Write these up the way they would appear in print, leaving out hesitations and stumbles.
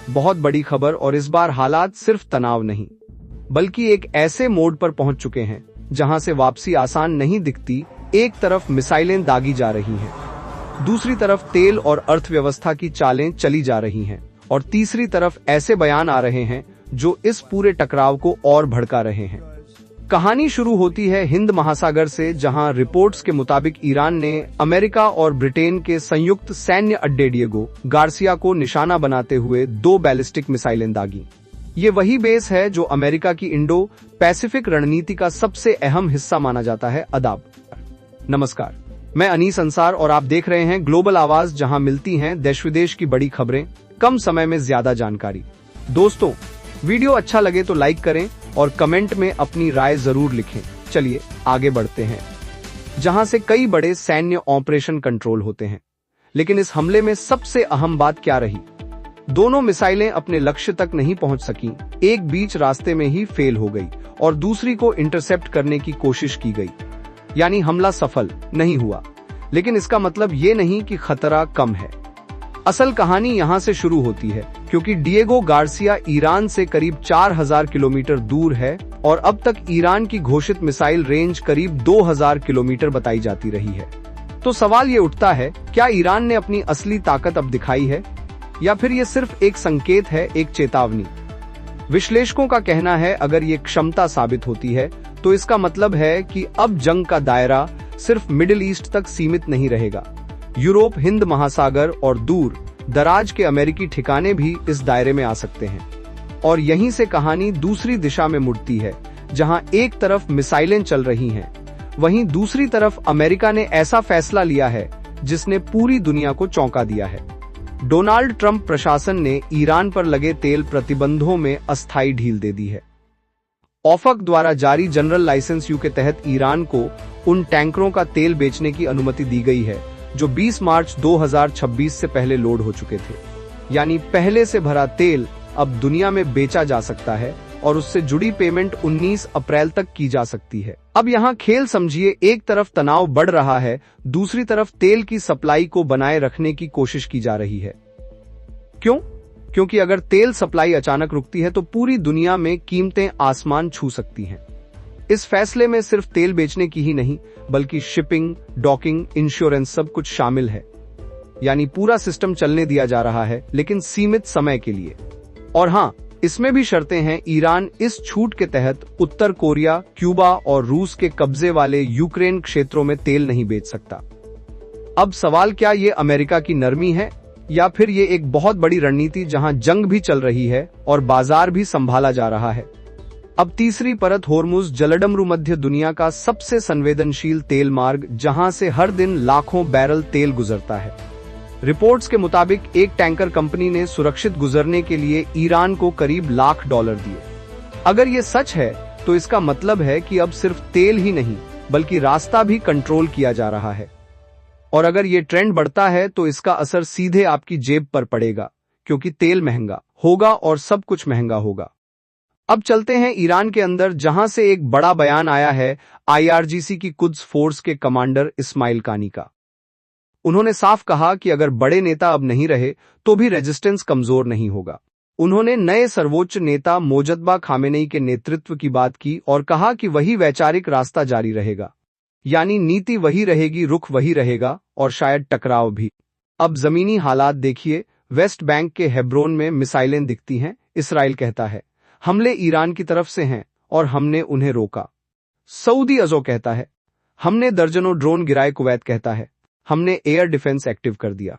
बहुत बड़ी खबर, और इस बार हालात सिर्फ तनाव नहीं बल्कि एक ऐसे मोड़ पर पहुंच चुके हैं जहां से वापसी आसान नहीं दिखती। एक तरफ मिसाइलें दागी जा रही हैं, दूसरी तरफ तेल और अर्थव्यवस्था की चालें चली जा रही हैं, और तीसरी तरफ ऐसे बयान आ रहे हैं जो इस पूरे टकराव को और भड़का रहे हैं। कहानी शुरू होती है हिंद महासागर से, जहां रिपोर्ट्स के मुताबिक ईरान ने अमेरिका और ब्रिटेन के संयुक्त सैन्य अड्डे डिएगो गार्सिया को निशाना बनाते हुए 2 बैलिस्टिक मिसाइलें दागी। ये वही बेस है जो अमेरिका की इंडो पैसिफिक रणनीति का सबसे अहम हिस्सा माना जाता है। आदाब, नमस्कार, मैं अनीस अंसार और आप देख रहे हैं ग्लोबल आवाज, जहां मिलती हैं देश विदेश की बड़ी खबरें कम समय में ज्यादा जानकारी। दोस्तों, वीडियो अच्छा लगे तो लाइक करें और कमेंट में अपनी राय जरूर लिखें। चलिए आगे बढ़ते हैं। जहां से कई बड़े सैन्य ऑपरेशन कंट्रोल होते हैं, लेकिन इस हमले में सबसे अहम बात क्या रही? दोनों मिसाइलें अपने लक्ष्य तक नहीं पहुंच सकी, एक बीच रास्ते में ही फेल हो गई और दूसरी को इंटरसेप्ट करने की कोशिश की गई। यानी हमला सफल नहीं हुआ, लेकिन इसका मतलब ये नहीं कि खतरा कम है। असल कहानी यहां से शुरू होती है, क्योंकि डिएगो गार्सिया ईरान से करीब 4000 किलोमीटर दूर है और अब तक ईरान की घोषित मिसाइल रेंज करीब 2000 किलोमीटर बताई जाती रही है। तो सवाल ये उठता है, क्या ईरान ने अपनी असली ताकत अब दिखाई है, या फिर ये सिर्फ एक संकेत है, एक चेतावनी? विश्लेषकों का कहना है, अगर ये क्षमता साबित होती है तो इसका मतलब है कि अब जंग का दायरा सिर्फ मिडिल ईस्ट तक सीमित नहीं रहेगा। यूरोप, हिंद महासागर और दूर दराज के अमेरिकी ठिकाने भी इस दायरे में आ सकते हैं। और यहीं से कहानी दूसरी दिशा में मुड़ती है, जहां एक तरफ मिसाइलें चल रही हैं, वहीं दूसरी तरफ अमेरिका ने ऐसा फैसला लिया है जिसने पूरी दुनिया को चौंका दिया है। डोनाल्ड ट्रंप प्रशासन ने ईरान पर लगे तेल प्रतिबंधों में अस्थायी ढील दे दी है। ओफक द्वारा जारी जनरल लाइसेंस यू के तहत ईरान को उन टैंकरों का तेल बेचने की अनुमति दी गई है जो 20 मार्च 2026 से पहले लोड हो चुके थे। यानी पहले से भरा तेल अब दुनिया में बेचा जा सकता है और उससे जुड़ी पेमेंट 19 अप्रैल तक की जा सकती है। अब यहाँ खेल समझिए, एक तरफ तनाव बढ़ रहा है, दूसरी तरफ तेल की सप्लाई को बनाए रखने की कोशिश की जा रही है। क्यों? क्योंकि अगर तेल सप्लाई अचानक रुकती है तो पूरी दुनिया में कीमतें आसमान छू सकती हैं। इस फैसले में सिर्फ तेल बेचने की ही नहीं, बल्कि शिपिंग, डॉकिंग, इंश्योरेंस सब कुछ शामिल है। यानी पूरा सिस्टम चलने दिया जा रहा है, लेकिन सीमित समय के लिए। और हाँ, इसमें भी शर्तें हैं। ईरान इस छूट के तहत उत्तर कोरिया, क्यूबा और रूस के कब्जे वाले यूक्रेन क्षेत्रों में तेल नहीं बेच सकता। अब सवाल, क्या ये अमेरिका की नरमी है, या फिर ये एक बहुत बड़ी रणनीति जहां जंग भी चल रही है और बाजार भी संभाला जा रहा है? अब तीसरी परत, होर्मुज जलडमरू, मध्य दुनिया का सबसे संवेदनशील तेल मार्ग, जहां से हर दिन लाखों बैरल तेल गुजरता है। रिपोर्ट्स के मुताबिक एक टैंकर कंपनी ने सुरक्षित गुजरने के लिए ईरान को करीब $1,00,000 दिए। अगर ये सच है तो इसका मतलब है कि अब सिर्फ तेल ही नहीं, बल्कि रास्ता भी कंट्रोल किया जा रहा है। और अगर ये ट्रेंड बढ़ता है तो इसका असर सीधे आपकी जेब पर पड़ेगा, क्योंकि तेल महंगा होगा और सब कुछ महंगा होगा। अब चलते हैं ईरान के अंदर, जहां से एक बड़ा बयान आया है IRGC की कुद्स फोर्स के कमांडर इस्माइल कानी का। उन्होंने साफ कहा कि अगर बड़े नेता अब नहीं रहे तो भी रेजिस्टेंस कमजोर नहीं होगा। उन्होंने नए सर्वोच्च नेता मोजद्दबा खामेनेई के नेतृत्व की बात की और कहा कि वही वैचारिक रास्ता जारी रहेगा। यानी नीति वही रहेगी, रुख वही रहेगा, और शायद टकराव भी। अब जमीनी हालात देखिए। वेस्ट बैंक के हेब्रोन में मिसाइलें दिखती हैं। इसराइल कहता है हमले ईरान की तरफ से हैं और हमने उन्हें रोका। सऊदी अजो कहता है हमने दर्जनों ड्रोन गिराए। कुवैत कहता है हमने एयर डिफेंस एक्टिव कर दिया।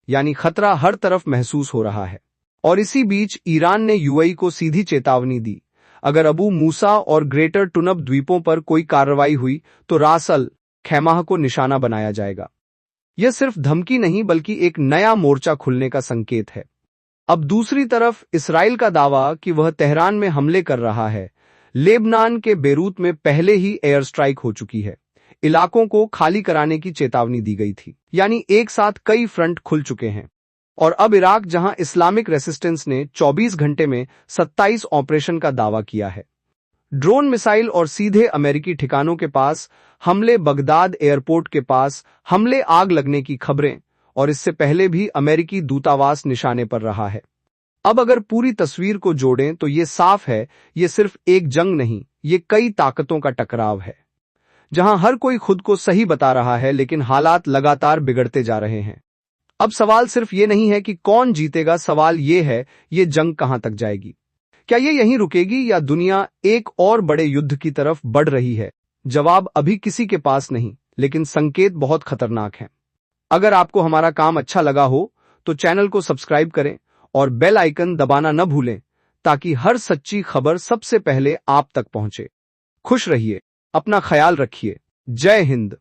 यानी खतरा हर तरफ महसूस हो रहा है। और इसी बीच ईरान ने यूएई को सीधी चेतावनी दी, अगर अबू मूसा और ग्रेटर टुनब द्वीपों पर कोई कार्रवाई हुई तो रास अल खैमाह को निशाना बनाया जाएगा। यह सिर्फ धमकी नहीं, बल्कि एक नया मोर्चा खुलने का संकेत है। अब दूसरी तरफ इसराइल का दावा कि वह तेहरान में हमले कर रहा है। लेबनान के बेरूत में पहले ही एयर स्ट्राइक हो चुकी है। इलाकों को खाली कराने की चेतावनी दी गई थी। यानी एक साथ कई फ्रंट खुल चुके हैं। और अब इराक, जहां इस्लामिक रेसिस्टेंस ने 24 घंटे में 27 ऑपरेशन का दावा किया है। ड्रोन, मिसाइल और सीधे अमेरिकी ठिकानों के पास हमले, बगदाद एयरपोर्ट के पास हमले, आग लगने की खबरें, और इससे पहले भी अमेरिकी दूतावास निशाने पर रहा है। अब अगर पूरी तस्वीर को जोड़ें तो ये साफ है, ये सिर्फ एक जंग नहीं, ये कई ताकतों का टकराव है, जहां हर कोई खुद को सही बता रहा है, लेकिन हालात लगातार बिगड़ते जा रहे हैं। अब सवाल सिर्फ ये नहीं है कि कौन जीतेगा, सवाल ये है, ये जंग कहां तक जाएगी? क्या ये यहीं रुकेगी या दुनिया एक और बड़े युद्ध की तरफ बढ़ रही है? जवाब अभी किसी के पास नहीं, लेकिन संकेत बहुत खतरनाक हैं। अगर आपको हमारा काम अच्छा लगा हो, तो चैनल को सब्सक्राइब करें और बेल आइकन दबाना न भूलें, ताकि हर सच्ची खबर सबसे पहले आप तक पहुंचे। खुश रहिए, अपना ख्याल रखिए। जय हिंद।